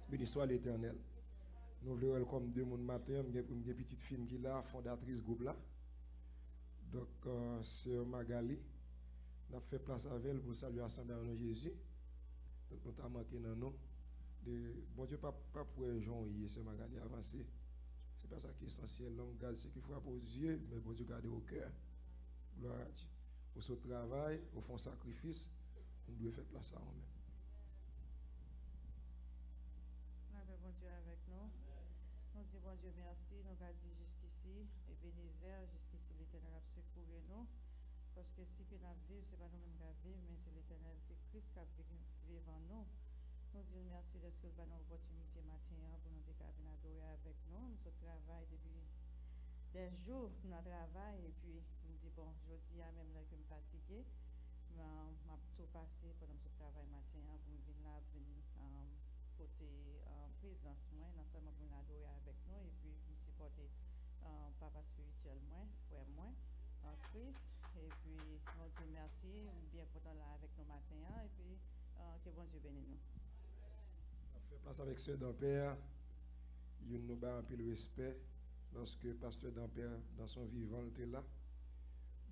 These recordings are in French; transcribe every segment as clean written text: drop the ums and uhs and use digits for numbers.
Béni soit l'Éternel. Nous voulons comme deux mondes matin, une petite fille qui est là, fondatrice groupe là. Donc, Sœur Magali, nous avons fait place avec elle pour saluer l'Assemblée en Jésus. Donc, nous avons manqué dans nous. Bon Dieu, pas pour Jean hier, Sœur Magali, avancer. C'est pas ça qui est essentiel. L'homme garde ce qu'il faut aux yeux, mais bon Dieu garde au cœur. Gloire à Dieu. Au son travail, au fond sacrifice, nous devons faire place à nous-mêmes. Bon Dieu avec nous. Nous disons bon Dieu merci. Nous avons dit jusqu'ici, Ebenezer, jusqu'ici l'Éternel a secouru nous. Parce que si que nous vivons, ce n'est pas nous-mêmes qui vivons, mais c'est l'Éternel, c'est Christ qui vit en nous. Nous disons merci de ce que nous avons l'opportunité matin pour nous décaper adorer avec nous. Nous travaillons depuis des jours dans le travail et puis je me dis bon, je dis à même là que je suis fatigué. Je vais tout passer pendant ce travail matin pour venir là, venir côté présence moi, non seulement pour adorer avec nous et puis pour supporter papa spirituel moi, frère moi, en Christ. Et puis, mon Dieu merci, bien content là avec nous matin et puis que bon Dieu bénisse nous. On fait place avec Sœur Dampère. Il nous bat un peu le respect lorsque Pasteur Dampère, dans son vivant, était là.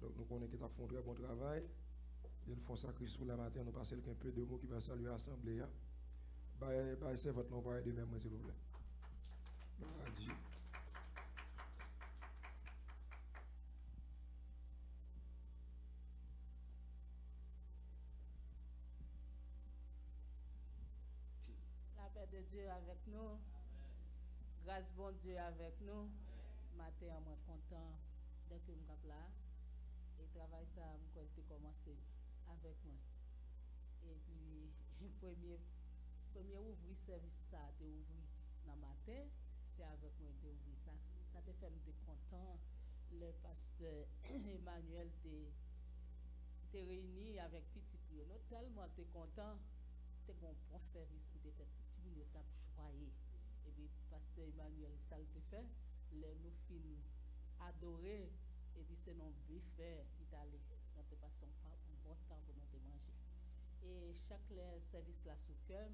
Donc, nous connaissons qu'il a fait un très bon travail. Ils font sacrifice pour la matin. Nous passons un peu de mots qui va saluer l'Assemblée. C'est votre nom, de même, s'il vous plaît. Gloire à Dieu. La paix de Dieu avec nous. Grâce bon Dieu avec nous. Matin, je suis content dès que je suis là. Et travail ça, je commencé avec moi. Et puis, premier ouvrir service ça, de ouvrir dans le matin, c'est avec moi de ouvrir ça. Ça te fait me content. Le pasteur Emmanuel te réuni avec petit Lyon. Tellement te content. Te bon service qui te fait tout le monde t'a choyé. Et puis pasteur Emmanuel ça le fait. Les nous fin adorer et puis c'est non buffet italien. Nous te passons pas un bon temps pour nous manger. Et chaque service là sous cœur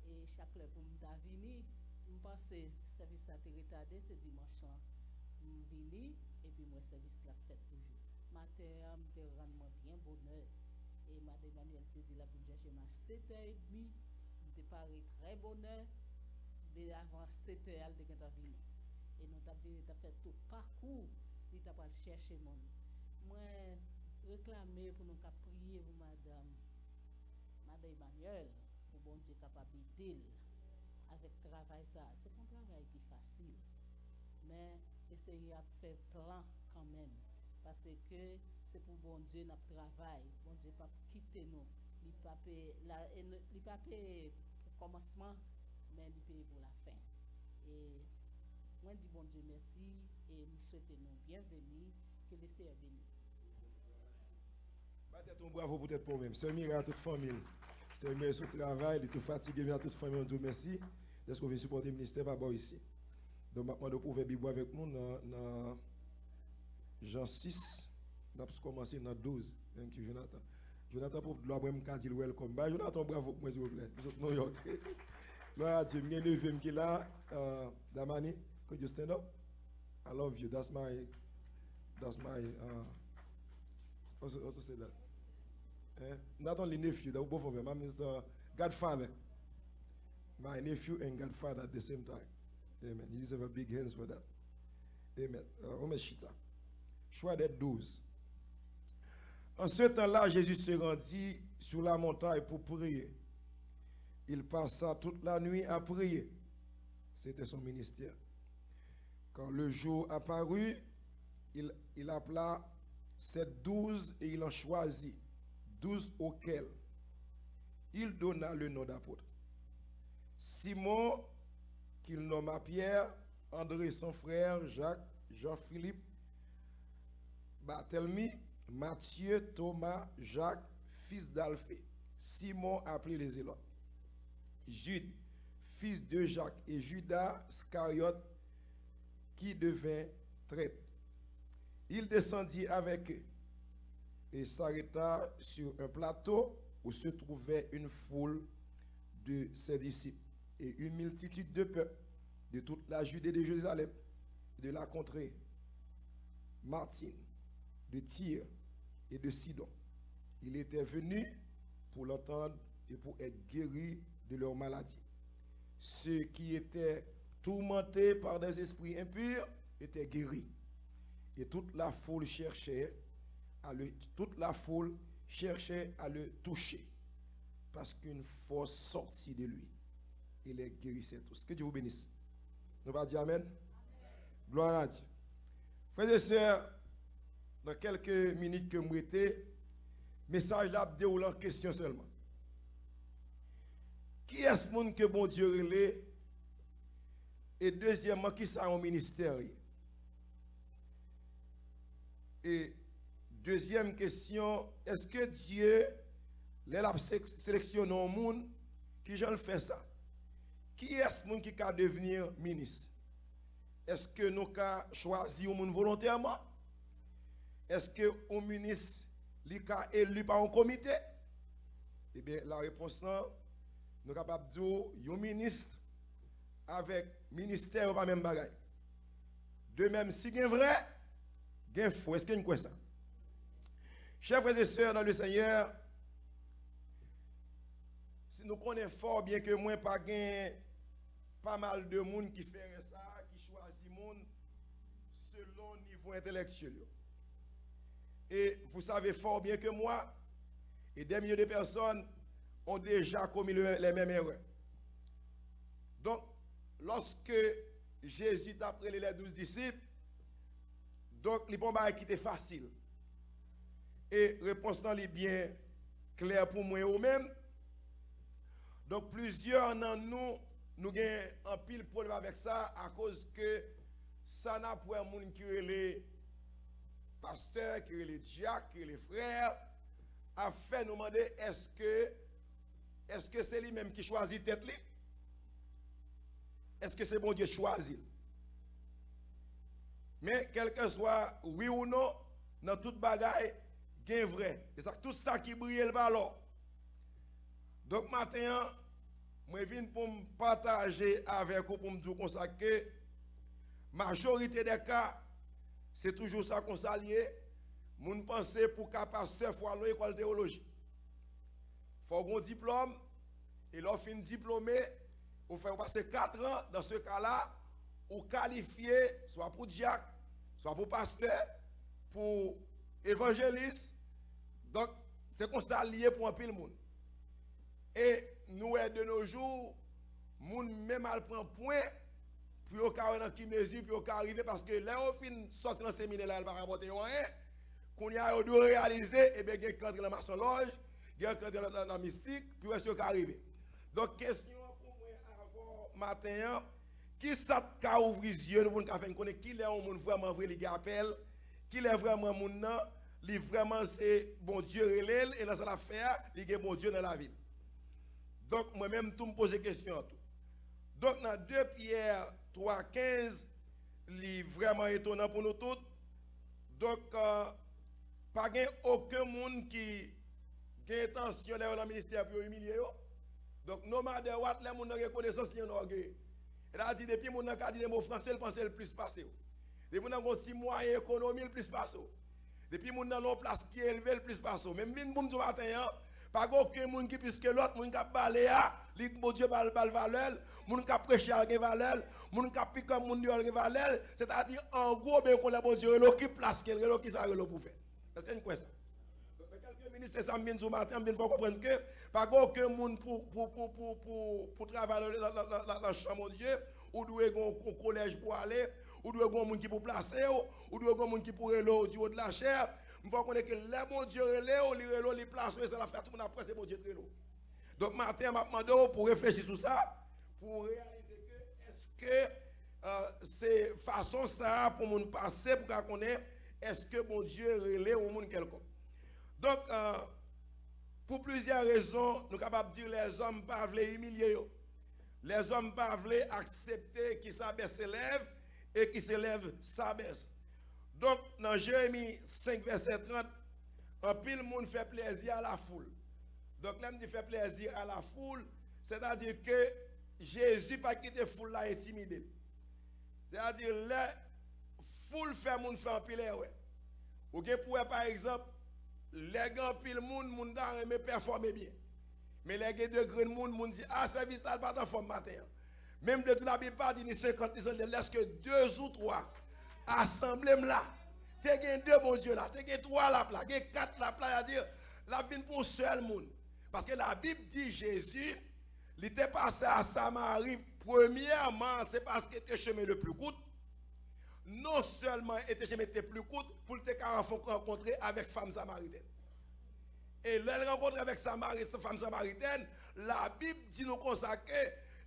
et chaque pour me venir, je pense que service là est retardé, c'est dimanche je venir et puis moi service là fait toujours. Matin me rendre bien bonheur et madame Emmanuel te dit là pour chercher ma 7h30, me paré très bonheur mais avant 7h elle de venir. Et nous t'a venu t'a fait tout parcours, il t'a pas chercher monde. Moi réclamer pour nous prier pour madame Emmanuel, pour bon Dieu capable d'aider avec travail ça. C'est un travail qui est facile. Mais essayer à faire plan quand même. Parce que c'est pour bon Dieu notre travail. Bon Dieu pas quitter nous. Il pas payer pour commencement, mais il paye pour la fin. Et moi dis bon Dieu merci et nous souhaitons nous bienvenue, que le Seigneur bénisse. Battez ton bravo peut-être pour vous-même. C'est mieux à toute famille. C'est mieux sur le travail, il est tout fatigué, bien à toute famille, on dit merci. Est-ce qu'on veut supporter le ministère par rapport ici? Donc maintenant, vous pouvez Bible avec nous dans Jean 6. Nous avons commencé dans 12. Thank you, Jonathan. Jonathan, pour la bonne quand il welcome. Jonathan, bravo pour moi, s'il vous plaît. Vous êtes New York. Gloire à Dieu. Bien levé, qui est là. Damani, could you stand up? I love you. That's my, what's to say that? Not only nephew, that both of them. I'm his godfather. My nephew and godfather at the same time. Amen. You deserve a big hands for that. Amen. Omeshita. Choix des 12. En ce temps-là, Jésus se rendit sur la montagne pour prier. Il passa toute la nuit à prier. C'était son ministère. Quand le jour apparut, il appela ces 12 et il en choisit 12 auxquels il donna le nom d'apôtre. Simon, qu'il nomma Pierre, André son frère, Jacques, Jean-Philippe, Barthélemy, Matthieu, Thomas, Jacques, fils d'Alphée, Simon appelé les Zélotes, Jude, fils de Jacques, et Judas Iscariote, qui devint traître. Il descendit avec eux et s'arrêta sur un plateau où se trouvait une foule de ses disciples. et une multitude de peuples de toute la Judée de Jérusalem, de la contrée Martine, de Tyr et de Sidon. Il était venu pour l'entendre et pour être guéri de leur maladie. Ceux qui étaient tourmentés par des esprits impurs étaient guéris. Et toute la foule cherchait à le toucher parce qu'une force sortit de lui. Il les guérissait tous. Que Dieu vous bénisse. Nous allons dire Amen. Gloire à Dieu. Frères et sœurs, dans quelques minutes que nous étions, message là déroule en question seulement. Qui est ce monde que bon Dieu relève? Et deuxièmement, qui ça en ministère? Et deuxième question, est-ce que Dieu l'a sélectionné un monde qui j'en fait ça? Qui est ce monde qui va devenir ministre? Est-ce que nous avons choisi un monde volontairement? Est-ce que un ministre est élu par un comité? Eh bien, la réponse, nous sommes capables de dire un ministre avec ministère pas même bagaille. De même, si il y a vrai, il y a faux. Est-ce qu'il y a une quoi ça? Chers frères et sœurs dans le Seigneur, si nous connaissons fort bien que moi, pas mal de monde qui fait ça, qui choisit monde selon le niveau intellectuel. Et vous savez fort bien que moi, et des milliers de personnes ont déjà commis les mêmes erreurs. Donc, lorsque Jésus a appelé les 12 disciples, donc les bon qui était facile. Et réponse est bien claire pour moi ou même. Donc plusieurs d'entre nous avons un pile problème avec ça à cause que ça n'a pas un monde qui est les pasteurs, qui est les diacres, qui est les frères, a fait nous demander est-ce que c'est lui-même qui choisit tête li? Est-ce que c'est bon Dieu choisit? Mais quel que soit oui ou non, dans toute bagaille, il y a vrai. Et ça, tout ça qui brille le valeur. Donc maintenant, je viens pour me partager avec vous pour me dire comme ça que la majorité des cas, c'est toujours ça qu'on s'allie. Mon pensée pour qu'un pasteur faut aller à l'école de théologie. Il faut avoir un diplôme et lorsqu'on fin diplômé, on fait passer 4 ans dans ce cas-là, ou qualifié soit pour diacre, soit pour pasteur, pour évangéliste. Donc, c'est qu'on s'allie pour un pile monde. Et nous, de nos jours, nous même à prendre point, puis au cas où qui mesure, puis au cas arriver, parce que là, au fin, sortir dans le séminaire, là, elle va rapporter rien, qu'on y a dû réaliser, et bien, il y a un dans la maçonnerie, il y a un dans la mystique, puis où est-ce qu'il arrive. Donc, question pour moi avant matin, qui ça t'a ouvert les yeux pour nous faire connaître qui est un monde vraiment vrai, qui appelle, qui est vraiment mon nom, qui vraiment c'est bon Dieu relève, et dans cette affaire, il y a bon Dieu dans la vie. Donc, moi-même, tout me pose des questions. Donc, dans 2 Pierre 3,15, c'est vraiment étonnant pour nous tous. Donc, pas aucun monde qui a intention dans le ministère pour humilier. Donc, no matter what, les gens ont reconnaissance, ils ont orgueil. Elle a dit, depuis que les gens ont dit des mots français, ils pensent le plus passer. Depuis que les gens ont dit moyen économie, le plus passer. Depuis que les gens ont une place qui est élevée, le plus passer. Même si nous matin, pas aucun monde qui puisque l'autre, monde qui a balé à, bon Dieu bal valeur, monde qui a prêché à valeur, monde qui a piqué comme monde qui valeur, c'est-à-dire en gros ben qu'on la bon Dieu qui place qui ça pour faire. C'est une quoi ça. Quelques minutes c'est ça bien du matin, bien faut comprendre que pas aucun monde pour travailler la chambre de Dieu, ou doit un collège pour aller, ou doit un monde qui pour placer, ou doit un monde qui pour aller au haut de la chair. Il faut qu'on ait que les bon Dieu les places, ça la fait tout le monde après c'est bon Dieu très lourd. Donc matin, je m'a demandé pour réfléchir sur ça, pour réaliser que est-ce que c'est façon ça pour nous passer, pour qu'on ait est-ce que bon Dieu relève au monde quelconque. Donc, pour plusieurs raisons, nous sommes capables de dire que les hommes ne peuvent pas humilier. Les hommes ne peuvent pas accepter qu'ils s'élèvent et qu'ils s'élèvent s'abaissent. Donc, dans Jérémie 5, verset 30, un pile monde fait plaisir à la foule. Donc, là, il fait plaisir à la foule, c'est-à-dire que Jésus pas quitter foule là intimidé. C'est-à-dire les foule fait moun fait en pile ouais. Ou gen pour par exemple les gens pile moun dans aimer performer bien. Mais les gens de grand moun dit ah service là pas en forme matin. Même de la Bible pas dit 50 laisse que 2 ou 3 assemblés là. Tu as 2 bon Dieu là, tu as 3 là, tu as 4 là, c'est-à-dire la vie pour un seul monde. Parce que la Bible dit Jésus, il était passé à Samarie, premièrement, c'est parce que c'était le chemin le plus court. Non seulement était le chemin le plus court, pour te rencontrer avec femme samaritaine. Et là, il rencontre avec femme samaritaine, la Bible dit nous comme ça que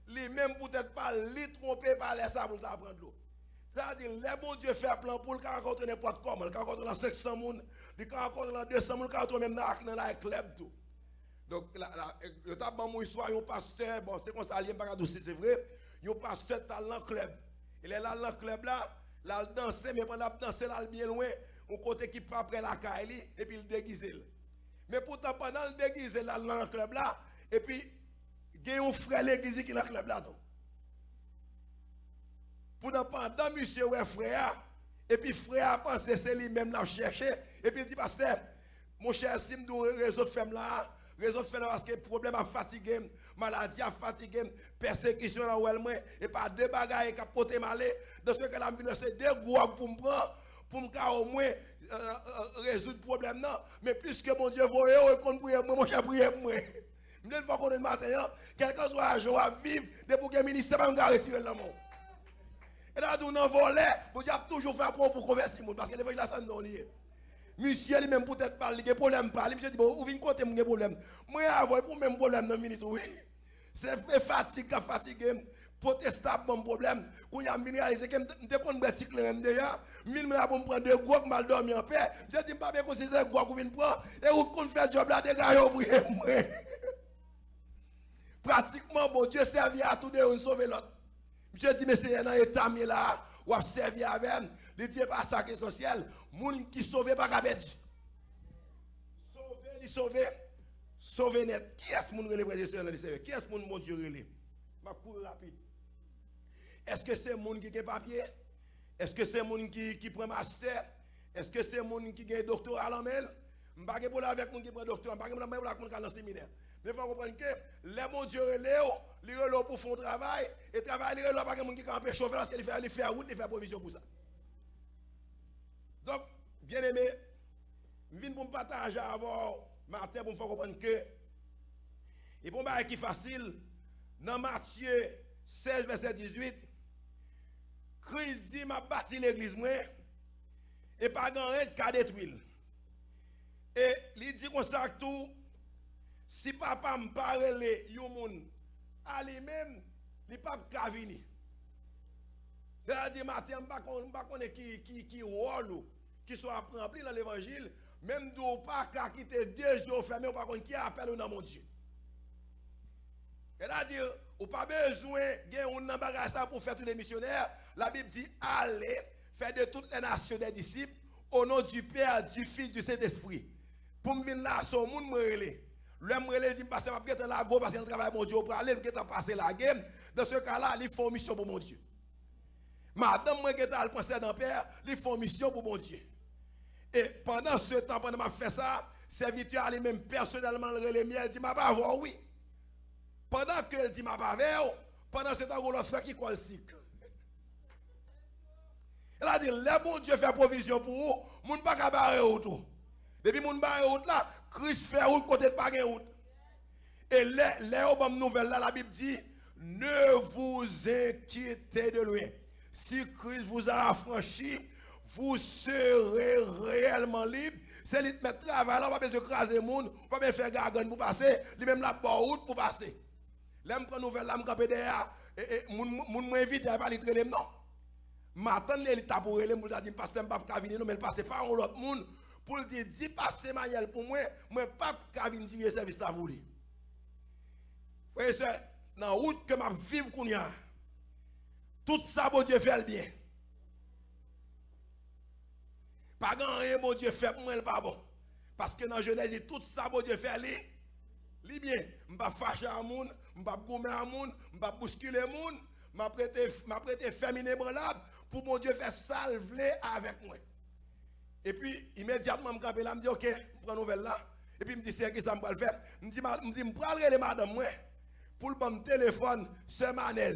les mêmes peut-être pas les tromper par les sables pour prendre l'eau. C'est-à-dire, les bons Dieu fait plan pour le rencontrer n'importe comment, le rencontrer dans 500 personnes, le rencontrer dans 200 personnes, le rencontrer même dans la club tout. Donc, je t'ai dit mon histoire, un pasteur, bon, c'est comme ça, il n'y a pas de c'est vrai, un pasteur dans le club. Il est là dans le club là, là, il danse, mais pendant qu'il danse, là, bien loin, on côté qui prend après la caille, et puis il déguise. Mais pourtant, pendant le déguise là, dans le club là, et puis, il y a un frère l'église qui est dans le club là. Donc. Pendant monsieur ouais frère, et puis frère a pensé c'est lui-même l'a cherché, et puis il dit pasteur, mon cher Sim, nous réseau de femmes là, parce que problème a fatigué, maladie a fatigué, persécution là où elle moi, et pas 2 bagailles qui a porté malé, de ce que la vie c'est 2 gros pour me prendre, pour me au moins résoudre le problème non, mais puisque mon Dieu voyait, qu'on prie moi, mon cher prie moi. Une fois qu'on est matin, quelqu'un soit à joie à vivre, depuis que le ministère va me retirer le monde. Et là, nous avons volé, vous avez toujours fait un pour convertir le monde, parce que l'évangile ça non lié. Monsieur lui-même peut-être pas, il y a problème pas. Monsieur dit, bon, où vient côté mon problème? Moi, avoir pour même problème dans minute, oui. C'est fatigue, fatigué, protestable mon problème. Quand il y a réalisé que je suis petit clair déjà, mille là pour me prendre 2 gros mal dormir en paix. Je dis pas bien que c'est un gros que vient prendre et où qu'on fait job là dégage au bruit moi. Pratiquement bon Dieu servi à tout de on sauver l'autre. Je dis mais c'est un état là ou a servi avec il dit pas ça qui est essentiel, moun qui sauvé pas perdu. Sauver net. Qui est-ce moun relé président dans le Seigneur? Qui est-ce moun bon Dieu relé? Ma cour rapide. Est-ce que c'est moun qui a papier? Est-ce que c'est moun qui prend master? Est-ce que c'est moun qui a doctorat en main? Je ne pour avec moun qui prend doctorat, je ne pour avec moun qui dans séminaire. Mais il faut comprendre que les mon Dieu relé, les relé pour faire travail et travail les relé pas que moun qui camper chauffer parce qu'il fait route, il fait provision pour ça. Donc, bien aimé, je viens pour me partager avant Martin pour me faire comprendre que, et pour me qui facile, dans Matthieu 16, verset 18, Christ dit, m'a bâti l'église, moi, et pas grand qu'à détruire. Et il dit comme ça tout, si papa me parle, yon moun, à lui-même, il pas qu'à venir. C'est-à-dire, Martin, je ne sais pas qui rôle qui soit rempli dans l'évangile, même si on pas qu'à quitter 2 yeux fermés, on pas qui appelle dans mon Dieu. C'est-à-dire, on pas besoin de bagage ça pour faire tous les missionnaires. La Bible dit allez, faire de toutes les nations des disciples au nom du Père, du Fils, du Saint-Esprit. Pour me venir là, son monde me relève. L'homme relève dit parce que je vais la go parce qu'il travaille mon Dieu pour aller, je vais passer la game. Dans ce cas-là, il faut une mission pour mon Dieu. Madame, moi qui ai pensé dans le Père, il faut une mission pour mon Dieu. Et pendant ce temps, pendant que je fais ça, serviteur lui-même personnellement le relève, il dit m'a pas voir oui. Pendant que il dit m'a pas voir, pendant ce temps, on a frère qui colle cycle. Il a dit, le bon Dieu fait provision pour vous, moun pas qu'à barrer autour. Depuis moun barrer autour là, Christ fait route côté de pas de route. Et les bonnes nouvelles là, la Bible dit, ne vous inquiétez de lui. Si Christ vous a affranchi, vous serez réellement libre. C'est lui qui met travail là, pas besoin de craser moun, pas besoin de faire gargane pour passer, lui même la route pour passer. L'aime prend nouvelle là, m'camper derrière et moun m'invite à parler de non. M'attend les ta pour elle, m'd'a dit pasteur pas ka venir non mais passer par l'autre monde pour dire dis passer Manuel pour moi pas ka venir dire service à vous. Frère c'est dans route que m'a vivre kounya. Tout ça bon Dieu fait le bien. Pas grand rien bon Dieu fait pour moi pas bon. Parce que dans Genèse tout ça bon Dieu fait li bien. M'pas fâcher à moun, m'pas gommer à moun, m'pas bousculer moun, m'a prêté ferme inébranlable pour mon Dieu faire salver avec moi. Et puis immédiatement me camper là, me dit OK, prends nouvelle là. Et puis me dit c'est qui ça me va le faire. Me dit me prendre les madame moi pour le bon téléphone Sœur Manez.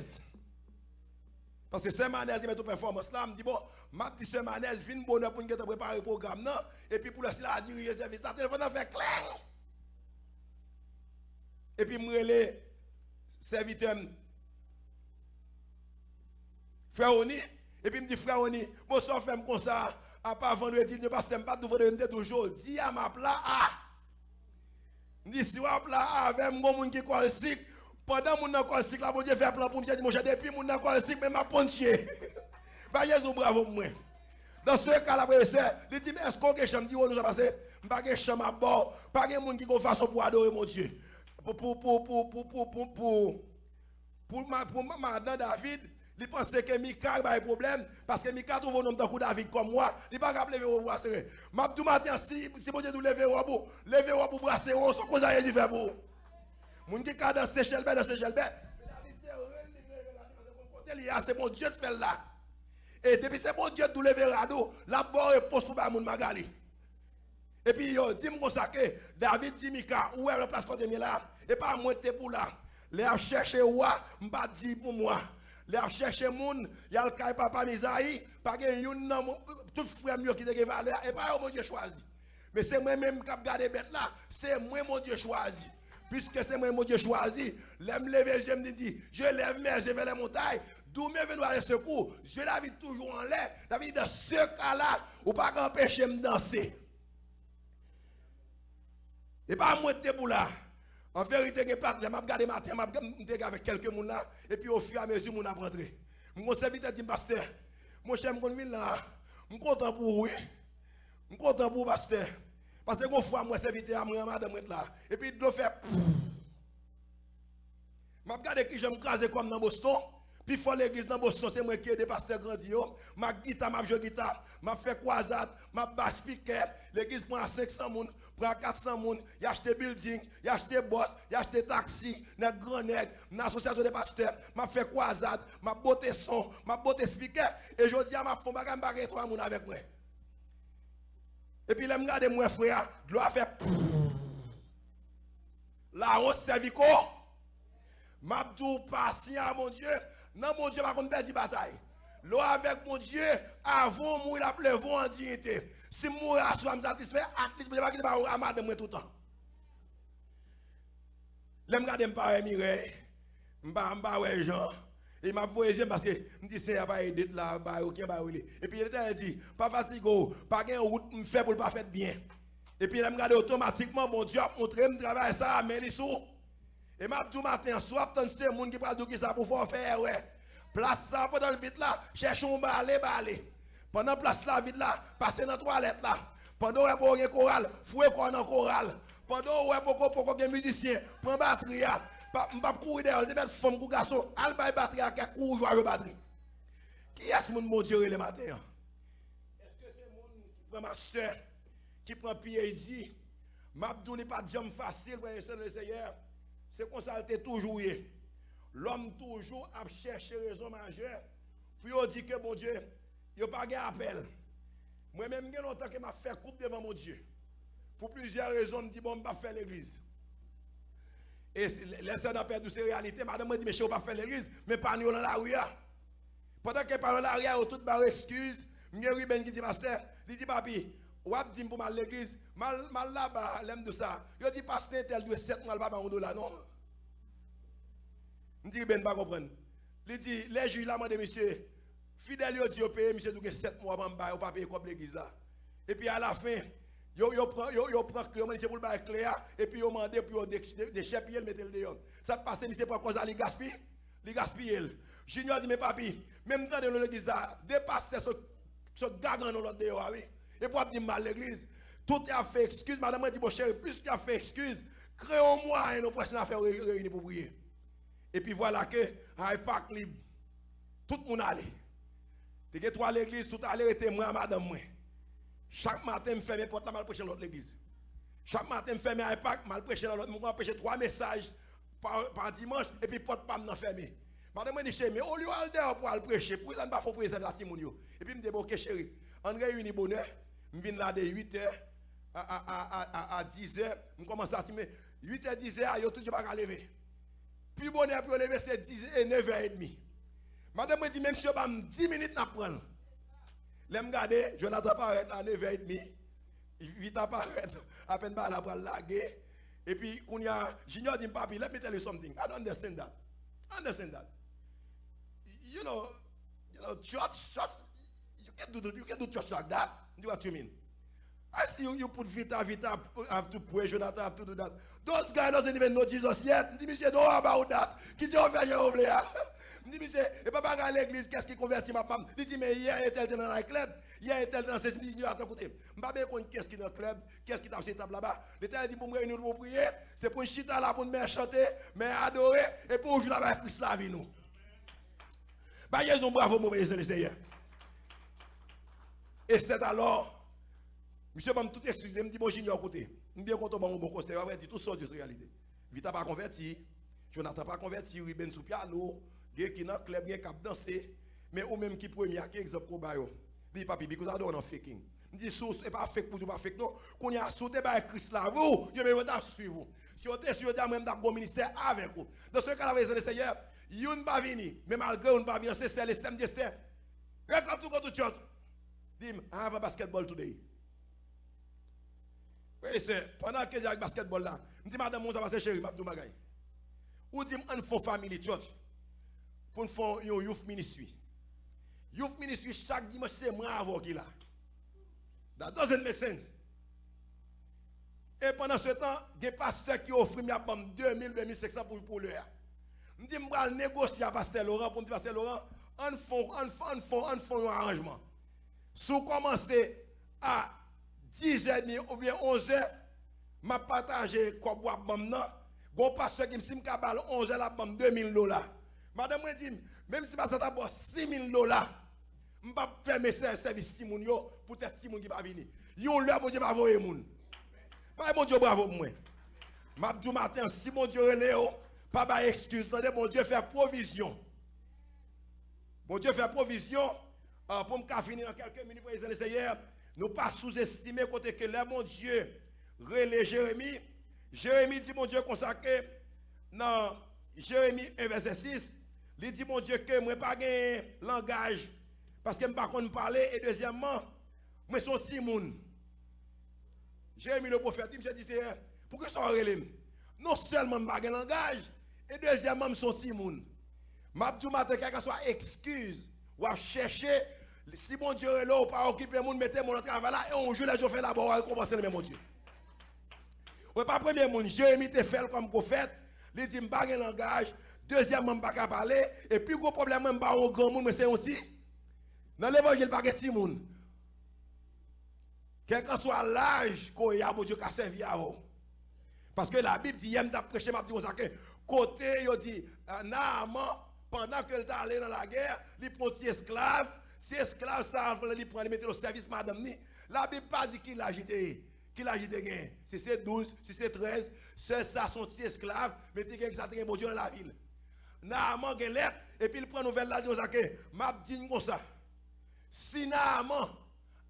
Parce que Sœur Manez il met tout performance là, me dit bon, m'a dit Sœur Manez vinn bonheur pour nous préparer le programme non et puis pour la a diriger service, la téléphone a fait clair. Et puis me relé serviteur Frère Oni, et puis me dit Frère Oni, bon ça fait comme ça, à part vendredi, ne pas pas tout vendredi toujours, dis à ma plat A. Me dit si wa plat A avec mon monde qui colle cycle, pendant mon colle cycle là bon Dieu fait plan pour me dire mon cher depuis mon colle cycle mais m'a pontier. Ba Jésus bravo pour moi. Dans ce cas là frère, il dit est-ce qu'on question me dit nous a passé, pas que chambre à bord, pas que monde qui go façon pour adorer mon Dieu. Pour madame David, il pensait que Mika a un problème parce que Mika trouve un homme de David comme moi, il pas capable lever au bras serré. M'a tout matin si bon Dieu nous lever au bras serré, on se cause à Jésus faire pour. Moun qui ka dans Seychelles, c'est mon Dieu de faire là. Et depuis c'est mon Dieu de lever radeau, la bord est poste pour ba moun Magali. Et puis yo dit me ça que David dit Mika, où est la place qu'on est là et pas moi pour là. Les a cherché roi, m'pa dit pour moi. Les a cherché moun, y a le kay papa Misaï, pas gen yon tout frère mieux qui te valeur et pas mon Dieu choisi. Mais c'est moi même qui garder bête là, c'est moi mon Dieu choisi. Puisque c'est moi mon Dieu choisi, l'aime lever je me dis, je lève mes yeux vers les montagnes, d'où me vient le secours. Je David toujours en l'air. David dans ce cas-là, ou pas empêcher me danser. Et pas moi de pour là. En vérité, je vais regarder matin, je vais avec quelques personnes là, et puis au fur et à mesure, je vais rentrer. Mon serviteur dit, pasteur, mon cher, je suis là, je suis content pour vous. Je suis content pour vous, pasteur. Parce que une fois, mon serviteur, je suis madame là, et puis il doit faire. Je regarde qui je me crase comme dans Boston. Puis il faut l'église dans Boston, c'est moi qui ai des pasteurs grandios. Ma guitare, ma joue guitare, ma fait croisade, ma basse piquet. L'église prend 500 moun, prend 400 moun, y a acheté building, y a acheté boss, y a acheté taxi, dans grand nègre, dans l'association des pasteurs, ma fait croisade, ma beauté son, ma beauté speaker. Et je dis à ma femme, je vais 3 moun avec moi. Et puis, je regarde mon frère, je dois faire. Là, on se servit quoi? M'abdou patient, mon Dieu. Non, mon Dieu, va qu'on perd la bataille. Là, avec mon Dieu, avant mourir, la pleuve en dignité. Si mourir à soi, me satisfait, à least, je ne vais pas quitter à madame tout le temps. Je regarde me Mireille, je me Jean. Et m'a voyagé parce que me dit c'est pas aider là ba aucun ba et puis il était dit pas facile pas gain route me fait pour pas faire bien et puis il me regarder automatiquement mon Dieu a montré me travail ça mais les sous et m'a tout matin soit tant c'est monde qui pas dire ça pour faire ouais place ça pendant le vide là cherche un balai pendant place là vide là passer dans toilette là pendant ouais pour un choral fouer quoi dans choral pendant ouais pour un musicien prend batterie pas courir derrière, de mettre femme ou garçon, al bay batterie à quelqu'un ou jouer batterie. Qui est-ce mon mon Dieu le matin? Est-ce que c'est mon qui prend master, qui prend PhD? M'abdou n'est pas de jambe facile pour le Seigneur. C'est comme ça était toujours. L'homme toujours a cherché raison majeure. Puis on dit que bon Dieu, il n'y a pas d'appel. Moi-même, j'ai longtemps que m'a fait coupe devant mon Dieu. Pour plusieurs raisons, je me dis bon, je vais faire l'église. Et les sœurs ont perdu ces réalités. Madame me dit, mais je ne vais pas faire l'église, mais pas nous dans la rue. Pendant que par la rue, tout barre excuse. Je Ruben qui dit, pasteur, il dit, papi, ou a dit pour mal l'église, mal là-bas, l'aime de ça. Je dis, pasteur, tel doit 7 mois, pas $1, non. Je dis, Ruben, pas comprendre. Il dit, les juges là, de monsieur, fidèle, il dit, paye, monsieur, 7 mois, pas pas payer comme l'église. Et puis à la fin, Yo prend monsieur pour le bail clair et puis yo mandé pour des chèques le mettre le dehors. Ça passe monsieur pour cause ali gaspiller. Junior dit mais papi, même temps de l'église dépasse ce gagan dans l'autre dehors oui. Et pour dire mal l'église, tout a fait excuse madame dit bon chéri, plus qu'il a fait excuse, créons moi et nos prochaines affaires réunir pour prier. Et puis voilà que à Pâques libre. Tout le monde allait. Tu as trois l'église, tout allait était moi madame moi. Chaque matin, je fais mes portes là, je prêche dans l'autre l'église. Chaque matin, je fais mes iPads, je prêche dans l'autre, je prêche 3 messages par dimanche, et puis porte pas fermé. Madame dit chérie, mais au lieu d'aller pour aller prêcher, pour ça ne pas faut prêcher à Timoun. Et puis me dit OK chérie, on réunit bonheur, je viens là de 8h à 10h, je commence à timer 8h 10h, yo toujours pas lever. Puis bonheur pour lever c'est 10 et 9h30. Madame me dit même si on va 10 minutes n'a prendre. Là me regarder, Jonathan paraît à 9h30. Vite apparaître à peine pas la pour laguer. Et puis quand il y a Junior dit papi, let me tell you something. I don't understand that. Understand that. You know, church, you can do church like that. Do what you mean? I see you put Vita have to pray, Jonathan have to do that. Those guys doesn't even know Jesus yet. Je dis, monsieur, don't worry about that. Qui dit, on fait over là. Je dis, monsieur, et papa à l'église, qu'est-ce qui convertit ma femme? Il dit, mais hier, il était dans le club. Hier, il était dans ces millions à côté. Je ne sais pas qu'est-ce qui est dans le club, qu'est-ce qui est dans cette table là-bas. L'État dit, pour me réunir, pour prier, c'est pour une chita là, pour me chanter, mais adorer, et pour jouer là-bas, Christ la vie nous. Bah, ils ont bravo, mauvais Seigneur. Et c'est alors, monsieur, je tout excusé, je me dis, bon, j'ignore côté. Je suis bien content de mon bon conseil. Je dis, tout ça, c'est réalité. Vita pas converti, Jonathan pas converti, Ruben sous piano, qui qui dans le club, qui cap danser, mais ou même qui premier, qui exemple pour bayo. Dis papi, because I don't want faking. Je dis, c'est pas fake pour tout, pas fake non. Qu'on y a sauté par Christ là, vous, je vais vous suivre. Si on est sûr de même d'avoir ministère avec vous. Dans ce cas-là, vous Seigneur, vous ne pas venir, mais malgré vous ne pas venir, c'est Célestin destin. Welcome to go to church. Dis, I have a basketball today. Oui, c'est pendant que j'ai avec basketball là, je dis madame, ça va se chérie, Mabdou Bagay. Ou dit, on fait family church pour faire un youth ministry. Youth ministry, chaque dimanche, c'est moi avant qui là. That doesn't make sense. Et pendant ce temps, il y a des pasteurs qui offrent 2000, 2500 pour l'heure. Je dis, je vais négocier avec pasteur Laurent pour me dire, pasteur Laurent, on fait un arrangement. Si vous commencez à 10h30 ou bien 11h, je partage quoi boire maintenant. Gon pasteur qui me dit que 11h là bam $2000. Madame me dit même si ça t'a $6000, je ne pas fermer ce service Timoun yo pour être Timoun qui va venir. Yon là bon Dieu va voyer moun. Pas mon Dieu bravo pour moi. M'abdou matin si mon Dieu reléo, pas ba excuse, attendez mon Dieu fait provision. Mon Dieu fait provision pour me finir dans quelques minutes pour les Seigneur. Nous pas sous-estimer côté que là mon Dieu relève Jérémie. Jérémie dit mon Dieu consacré dans Jérémie 1 verset 6. Il dit mon Dieu que moi pas gain langage parce que je ne pas parler et deuxièmement moi son petit monde. Jérémie le prophète il me dit pour que ça relève. Non seulement pas gain langage et deuxièmement son petit monde. M'abdou matin quelque soit excuse ou à chercher si mon Dieu est là ou pas occuper monde mettez mon travail là et on joue les jours fait d'abord à commencer le même mon Dieu. Ouais pas premier monde Jérémie te fait comme prophète, il dit pas gain langage, deuxièmement pas capable parler et puis gros problème même pas un grand monde mais c'est un petit. Dans l'évangile pas petit monde. Quel que soit l'âge qu'on y a mon Dieu qui a servi à vous. Parce que la Bible dit il t'a prêché m'a dit ça que côté il dit Naaman pendant que il est allé dans la guerre, il prend des esclaves. Si esclave ça il prend il mettre au service madame ni. La Bible pas dit qu'il a agité gain. Si c'est 12, si c'est 13, c'est ça son petit esclave, mettez gain ça bon Dieu dans la ville. Naaman gain lettre et puis il prend nouvelle là dit ça que m'a dit comme ça. Si Naaman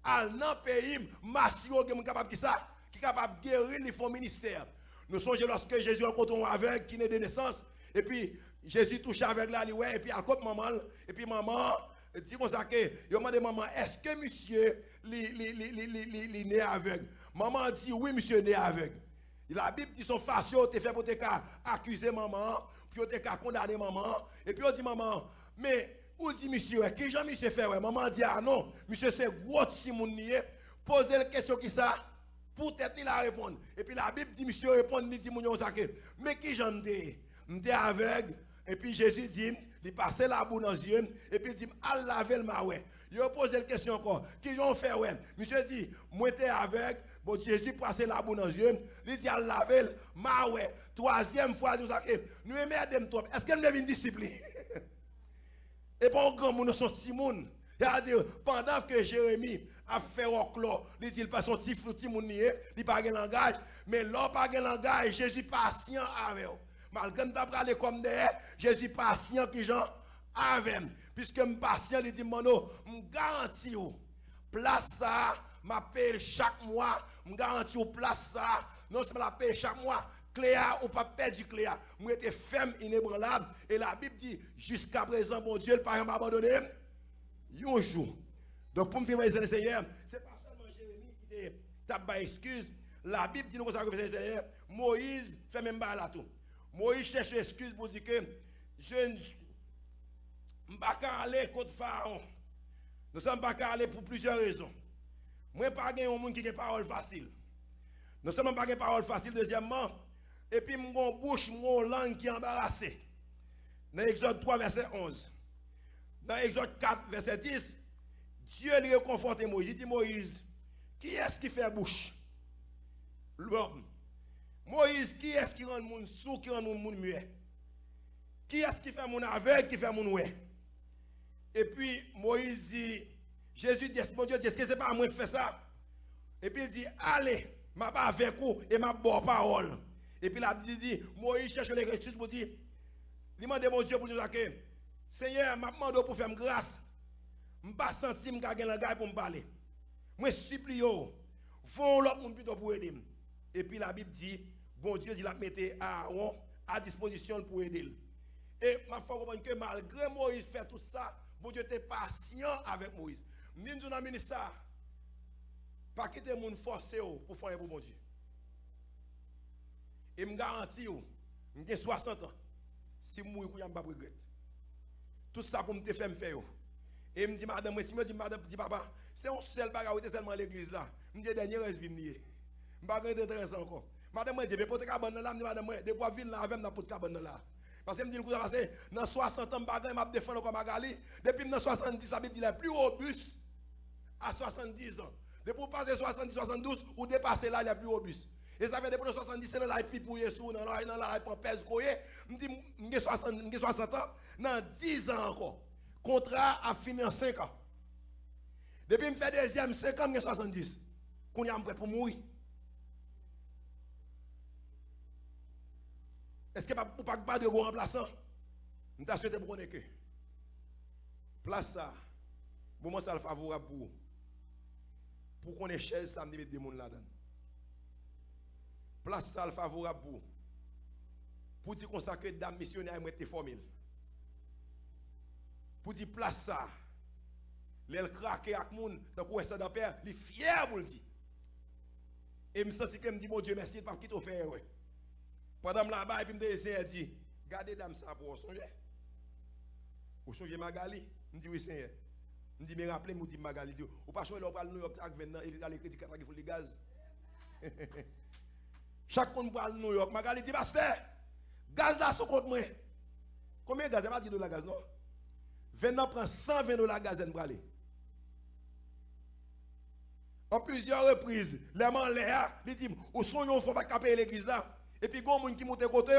al nan pays masio qui capable qui capable guérir les fonds ministère. Nous songeons lorsque Jésus rencontre un aveugle qui naît de naissance et puis Jésus touche avec là ouais et puis à côté maman et puis maman dit comme ça que il demande maman est-ce que monsieur li né aveugle. Maman dit oui monsieur né aveugle. La Bible dit son facio te fait pour te accuser maman puis te condamner maman et puis on dit maman mais ou dit monsieur qui Jean monsieur fait ouais maman dit ah non monsieur c'est gros si moun nié poser la question qui ça pour tête il a répondre et puis la Bible dit monsieur répond il dit moun ça que mais qui j'en m'était aveugle et puis Jésus dit il passait la boue dans les yeux et puis il dit al laver le maoué il a posé la question encore qui j'en fait ouais monsieur dit moi t'es aveugle bon Jésus passait la boue dans les yeux il dit al laver le maoué troisième fois nous ça que nous aimons trop est-ce qu'elle devient discipline. Et pas un grand monde, son petit monde. C'est-à-dire, pendant que Jérémie a fait au clos, il dit pas son petit monde, il n'a pas de langage. Mais l'homme n'a pas de langage, Jésus patient avec eux. malgré que je aller comme derrière, Jésus patient qui Jean avec. Puisque je patient, il dit, mono, je garantis, place ça, ma paye chaque mois, je garantis place ça, non seulement la paye chaque mois, Cléa ou pas perdre du Cléa. Moi j'étais ferme, inébranlable. Et la Bible dit, jusqu'à présent, mon Dieu, le Père m'a abandonné. Un jour. Donc pour me faire les Seigneur, c'est pas seulement Jérémie qui t'a pas excuse. La Bible dit nous ça que Seigneur, Moïse fait même pas là tout. Moïse cherche excuse pour dire que je ne peux pas aller contre Pharaon. Nous ne sommes pas aller pour plusieurs raisons. Moi pas un monde qui a parole facile. Nous sommes pas parole facile deuxièmement. Et puis mon bouche, mon langue qui est embarrassée. Dans Exode 3 verset 11. Dans Exode 4 verset 10, Dieu lui réconforte Moïse. Il dit Moïse, qui est-ce qui fait bouche? L'homme. Moïse, qui est-ce qui rend le monde sourd, qui rend le monde muet? Qui est-ce qui fait mon aveugle, qui fait mon oué? Et puis Moïse dit, Jésus dit, mon Dieu dit, est-ce que ce n'est pas à moi de faire ça? Et puis il dit, allez, ma pas avec vous et ma bonne parole. Et puis la Bible dit, Moïse cherche les excuses pour dire, il demande mon Dieu pour dire que, Seigneur, m'a demandé pour faire grâce. Je ne pas senti que je suis pour me parler. Je supplie, vont l'autre monde plutôt pour aider. Et puis la Bible dit, bon Dieu dit, la mettez Aaron à disposition pour aider. Et ma foi comprendre que malgré Moïse fait tout ça, bon Dieu était patient avec Moïse. Je dis dans le ministère, pas quitter les gens forcés pour faire pour bon Dieu. Et je garantis, j'ai 60 ans. Si je mourir, je ne vais pas regretter. Tout ça pour me faire me faire. Et je me dis, madame, je dis, papa, c'est un seul bagage où tu es seulement à l'église là. Je me dis, dernier reste vivre. Je ne vais pas regretter encore. Madame, je dis, mais pour te cabane là, je dis, madame, de quoi vivre là avec moi pour te cabane là. Parce que je me dis, que passé, dans 60 ans, je vais défendre comme Magali. Depuis dans 70, ça veut dire le plus robuste à 70 ans. Depuis passer 70, 72, ou dépasser là, il y a plus robuste. Et ça fait depuis 70, c'est là, il puis pour Yesu, dans la il prend pèse koye. Je me dis, j'ai 60 ans, dans 10 ans encore. Contrat a fini en 5 ans. Depuis que je fais deuxième 5 ans, j'ai 70. Qu'on y a prêt pour mourir. Est-ce que vous n'avez pas de gros remplaçant? Je t'ai souhaité pour que. Place ça. Moment ça le favorable pour vous. Pour qu'on ait chaise, ça me dit des gens là-dedans. Place ça le favorable pour vous. Pour dire qu'on s'accueille dame missionnaire et mettre formule. Pour dire place ça. L'elle craque avec moun, tant qu'on est dans père, il est fier pour le dire. Et me senti que me dit mon Dieu merci pas quitter faire ouais. Pendant là-bas et puis me dit gardez dame ça pour songer. Ou songer Magali, me dit oui Seigneur. Me dit me rappeler me dit Magali dit ou pas choisir pour New York avec 20 ans, il a les crédits qui faut les gaz. Chaque monde pour New York, Magali dit pasteur, gaz là sur compte moi. Combien de gaz? Pas $10 gaz non? 20 ans prend $120 gaz pour aller. En plusieurs reprises, les gens là, ils disent, où sont ils faut pas caper l'église là. Et puis, il y a des gens qui montent côté.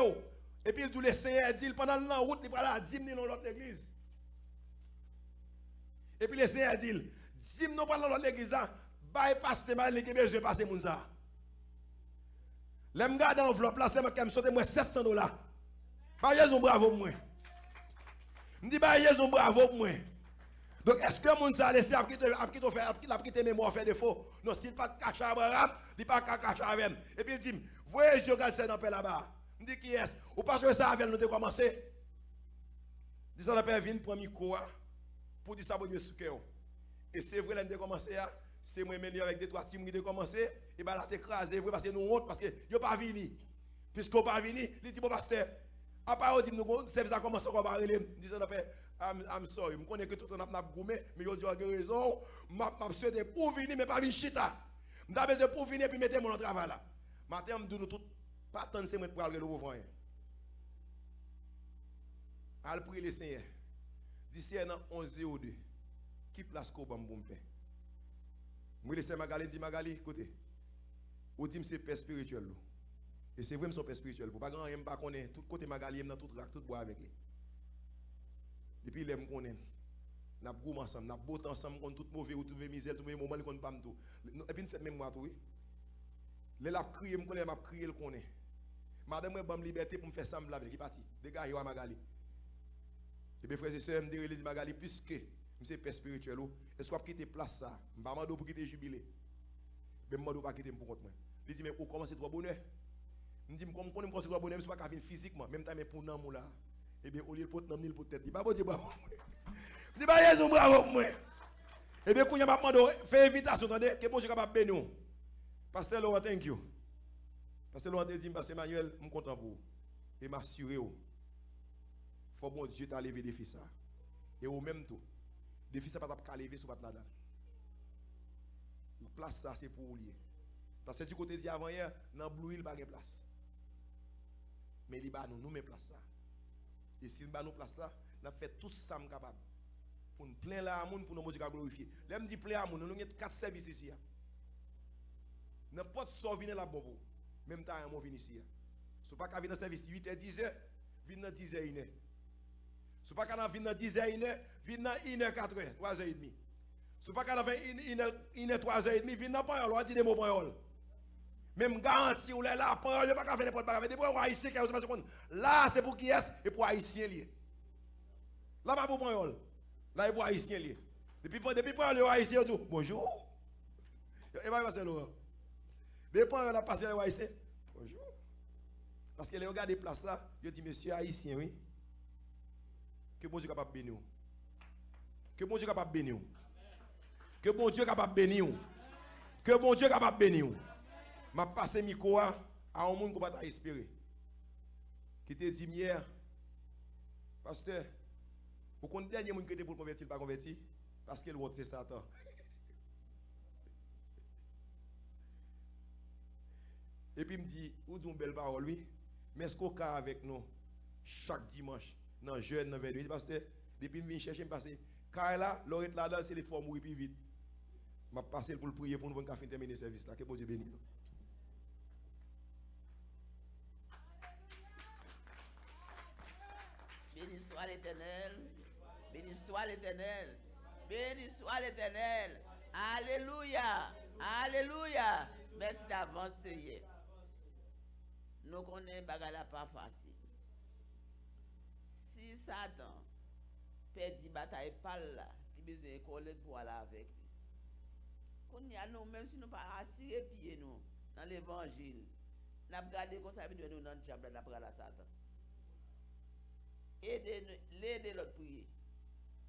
Et puis, il dit, le Seigneur dit, pendant la route, il va là, 10 000 dans l'autre église. Et puis, le Seigneur dit, 10 000 dans l'autre église là, bypass tes mains, les besoin de passer mon ça. Les gens gardent l'enveloppe là, c'est moi qui me saute $700. Bah, Jésus, bravo pour moi. Je dis, bah, Jésus, bravo pour moi. Donc, est-ce que mon ça laissé après tes mémoires fait défaut? Non, s'il pas caché à Abraham, il pas caché à même. Et puis il dit, voyez Dieu quand c'est dans paix là-bas. Je dis qui est-ce? Ou parce que ça avec nous de commencer? Dis ça, la paix vient pour micro pour dire ça pour Dieu sous cœur. Et c'est vrai, l'année de commencer, c'est moi même avec des trois teams qui ont commencé, et bien là t'écraser, parce que nous honte, parce que yo pas vini. Puisqu'on pas vini, il dit bon pasteur, à part dit nous service a commencé on va parler, dis ça la paix. I'm sorry, je connais que tout le monde a goumé, mais je dis que raison, je souhaite pour venir, mais pas venir chita. Je suis besoin pour venir et mettre mon travail là. Matin, je dis tout, pas tant de semaines pour aller le ouvrir. Al prier le Seigneur. D'ici un an, 11:02, qui place qu'on va me faire? Moi, le Seigneur Magali dit, Magali, écoutez, vous dites que c'est père spirituel. Et c'est vrai que c'est père spirituel. Pour pas grand rien, pas connaître tout côté Magali, dans tout rack, tout bois avec lui. Depuis les connaît, n'a goût ensemble, n'a beau ensemble, on tout mauvais ou tout misère, tout moment qu'on pas tout. Et puis fait même moi tout. Les la crier, me connaît, m'a crier le connaît. Madame moi bonne liberté pour me faire ça me laver qui parti. Dégagez à Magali. Et bien frères et sœurs, me dit Magali puisque monsieur père spirituel est-ce qu'on quitter place ça? M'pa mando pour quitter jubilé. Ben mando pas quitter pour compte moi. Il dit mais où commencer trop bonheur? Me dit comme on commencer trop bonheur, c'est pas qu'à venir physiquement, même temps mais pour nan là. Et bien au lieu pour nan ni pour tête. Dit pas bon Dieu bravo. Dit pas Jésus bravo moi. Et bien quand y a m'a demandé fait invitation attendez que bon Dieu capable bénir. Pasteur Laurent thank you. Pasteur Laurent dit pasteur Emmanuel, je suis content pour vous. Et m'assurer faut bon Dieu t'a levé défi ça. Et au même temps, défi ça pas t'a lever sur pas là-dedans. La place ça c'est pour vous lier. Parce que du côté dit avant hier, dans Blue Hill pas de place. Mais il ba nous met place ça. Et s'il ba nous place là, n'a fait tout ça capable. Pour nous plein la amour pour nous bon Dieu glorifier. Là me dit plein amour, nous avons 4 services ici. N'importe ce venir là bon. Même temps on vient ici. Si pas qu'à venir dans service 8h 10h, venir dans 10h 1h. Si pas qu'à venir dans 10h 1h, venir dans 1h 4h, 3h30. Si pas qu'à venir 1h 3h30, venir dans parole, on dit des mots parole. Même garantie ou là parole pas qu'à faire n'importe quoi. Des pour haïtien qui là c'est pour qui est et pour haïtien lié. Là pas pour parole. Là c'est pour haïtien lié. Depuis parole haïtien tout. Bonjour. Et va passer là. Des parole la passer haïtien. Bonjour. Parce que les gars des places là, je dis monsieur haïtien oui. Que bon Dieu capable bénir. Que bon Dieu capable bénir. Que bon Dieu capable bénir. Que bon Dieu capable bénir. M'a passé micro à un monde qui pas espérer. Qui te dit hier pasteur pour qu'on dernier monde qui était pour convertir pas converti parce que le c'est Satan. Et puis il me dit ou dit une belle parole lui mais est-ce qu'on a avec nous chaque dimanche dans jeune dans vers pasteur depuis me chercher me passer car là l'aurait là c'est les formes mourir plus vite. M'a passé pour le prier pour nous faire terminer le service là que bon Dieu bénisse. Béni soit l'Éternel. Béni soit l'Éternel. Béni soit l'Éternel. Alléluia. Alléluia. Merci d'avancer. Nous connaissons bagala pas facile. Si Satan perd bataille par là, il besoin de collègue pour aller avec lui. Quand y a nous même si nous pas assis pieds nous dans l'évangile, n'a regardé comme ça nous dans le diable n'a pas la Satan. Aider l'autre prier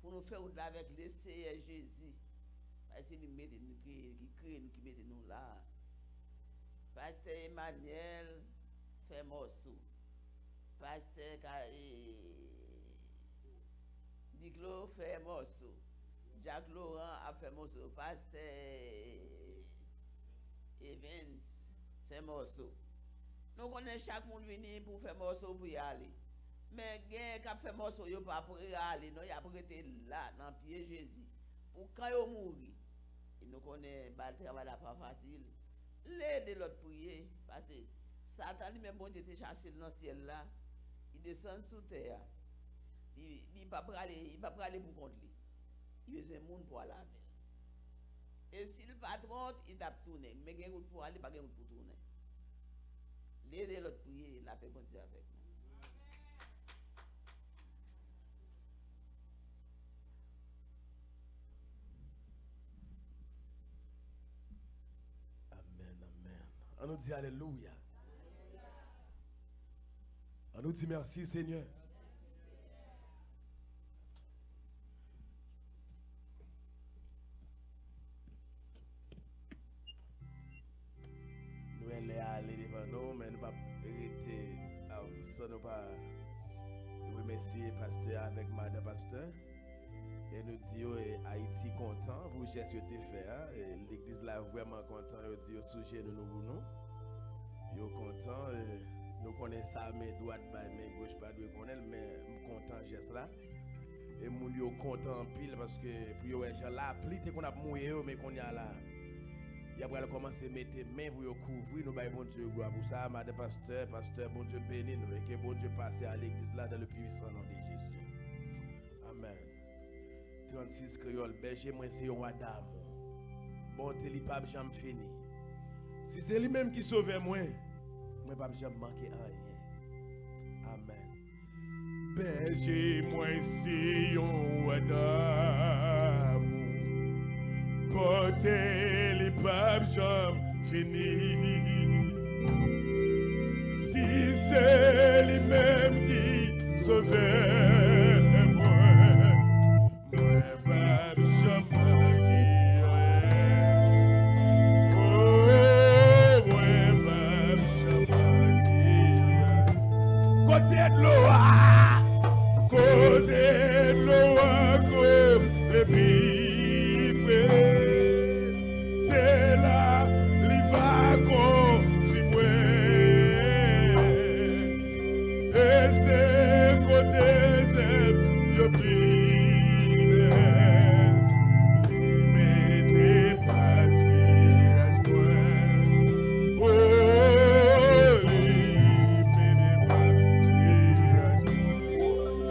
pour nous faire avec le Seigneur Jésus. Parce que nous mettons nous qui crée nous qui mettons nous là. Pasteur Emmanuel fait morceau. Pasteur Diglo fait morceau. Jacques Laurent a fait morceau. Pasteur Evans fait morceau. Nous connaissons chaque monde venir pour faire morceau pour y aller. Mais gen k'ap fait morceau yo pas pour aller non y a pour être là dans pied Jésus pour quand yo mourir et nous connaît ba travail là pas facile l'aider l'autre prier parce que Satan lui même bon Dieu te chercher dans ciel là il descend sous terre il pas aller pour contre lui il besoin monde pour aller avec et s'il patron il tape tourner mais gen route pour aller pas gen route pour tourner l'aider l'autre prier la paix bon Dieu avec nous. On nous dit Alléluia. On nous dit merci Seigneur. Nous allons aller devant nous, mais nous ne pouvons pas arrêter sans nous pas remercier pasteur avec madame pasteur. Et nous disons Haïti content pour le geste que tu fais. L'église là vraiment content. Ils disent au sujet de nous. Ils sont contents. Nous connaissons ça, mais droite, mais gauche, pas de connaître, mais nous sommes contents de ce geste là. Et nous sommes contents en pile parce que pour les gens là, plus qu'on a mouillé, mais qu'on y a là. Il y a commencé à mettre les mains pour couvrir. Nous bon Dieu gloire pour ça. Madame pasteur, bon Dieu béni nous. Et que bon Dieu passe à l'église là dans le puissant nom de Jésus. Amen. 36 créole, berger moi c'est un Adam. Bon t'es li pas jamais fini. Si c'est lui même qui sauve moi, pas jamais manquer rien. Berger, moi, si on d'amour. Porter les papes, j'aime fini. Si c'est lui-même qui sauvait moi, pape, j'aime qui oh, moi, pape, j'aime qui côté de l'eau, côté de l'eau, le pifé, c'est là, l'Ivaco, si moi, et c'est côté de le pifé, il m'était parti à moi, oh, il m'était parti à moi.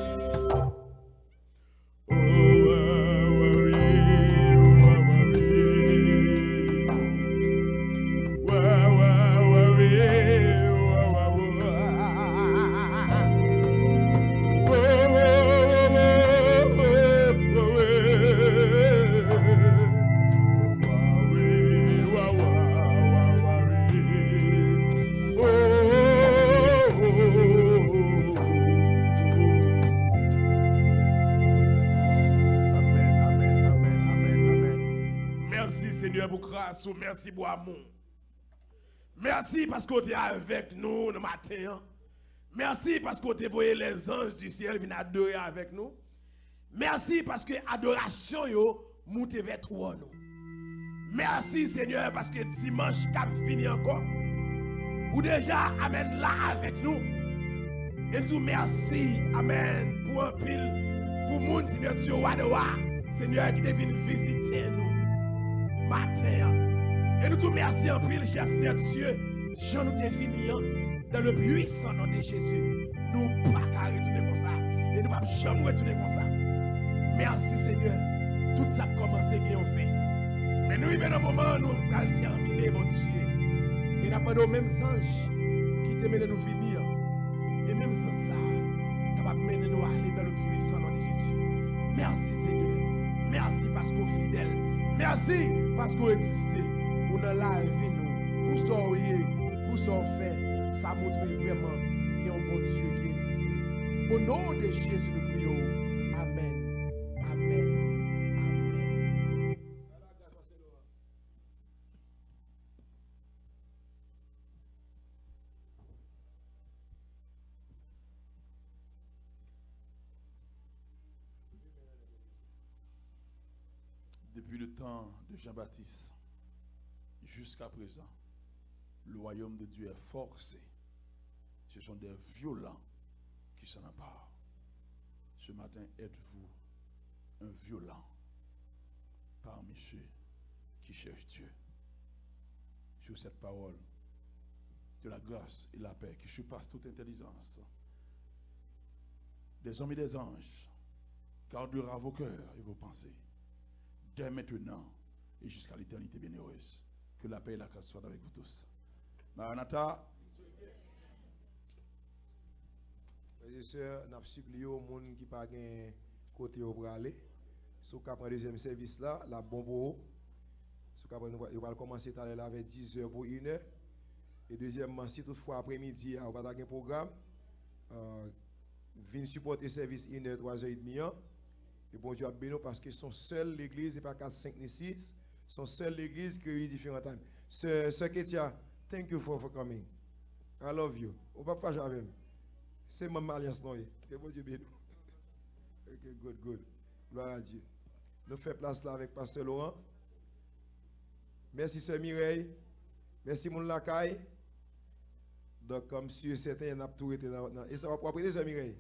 Amen, amen, amen, amen, amen. Merci Seigneur pour grâce, merci pour amour. Merci parce que tu es avec nous le matin. Merci parce que tu as voyé les anges du ciel venir adorer avec nous. Merci parce que l'adoration yo monte vers toi nous. Merci Seigneur parce que dimanche cap fini encore. Ou déjà amène là avec nous. Et nous merci, amen, pour un pile, pour moun Seigneur Dieu roi de roi, Seigneur qui est venu visiter nous matin. Et nous te merci en pile, cher Seigneur Dieu, Jean nous t'ai fini dans le puissant nom de Jésus. Nous pas qu'à retourner comme ça. Et nous pas jamais retourner comme ça. Merci Seigneur. Tout ça a commencé et on fait. Mais nous arrivons dans un moment où nous allons terminer, mon Dieu. Et nous avons les mêmes anges qui te mènent nous finir. Et même sans ça, capable de mener nous à aller dans le puissant nom de Jésus. Merci Seigneur. Merci parce que vous êtes fidèle. Merci parce que vous existez. Vous dans la vie nous. Pour sourire, pour s'en faire. Ça montre vraiment qu'il y a un bon Dieu qui existe. Au nom de Jésus, nous prions. Amen. Amen. Amen. Depuis le temps de Jean-Baptiste jusqu'à présent, le royaume de Dieu est forcé. Ce sont des violents qui s'en emparent. Ce matin, êtes-vous un violent parmi ceux qui cherchent Dieu? Sur cette parole de la grâce et la paix qui surpasse toute intelligence, des hommes et des anges gardera vos cœurs et vos pensées dès maintenant et jusqu'à l'éternité bienheureuse. Que la paix et la grâce soient avec vous tous. Maranatha. Frères et sœurs, nous supplions aux gens qui n'ont pas de côté pour aller. Si vous avez un deuxième service là, la bombe pour vous. Si vous allez commencer à aller avec 10h pour 1h. Et deuxièmement, si toutefois après-midi, vous n'avez pas de programme, venez supporter le service 1h, 3h30. Et bon Dieu a béni parce que son seul l'église, et pas 4, 5 ni 6, son seul l'église qui réunit différents temps. Sir Ketia, thank you for coming. I love you. On va pas faire avec moi. C'est ma alliance non. Que bon Dieu béni. Ok, good. Gloire à Dieu. Nous faisons place là avec Pasteur Laurent. Merci Sœur Mireille. Merci mon Lacaille. Donc comme sûr certain, on a tout été dans. Et ça va pour apprendre Sœur Mireille.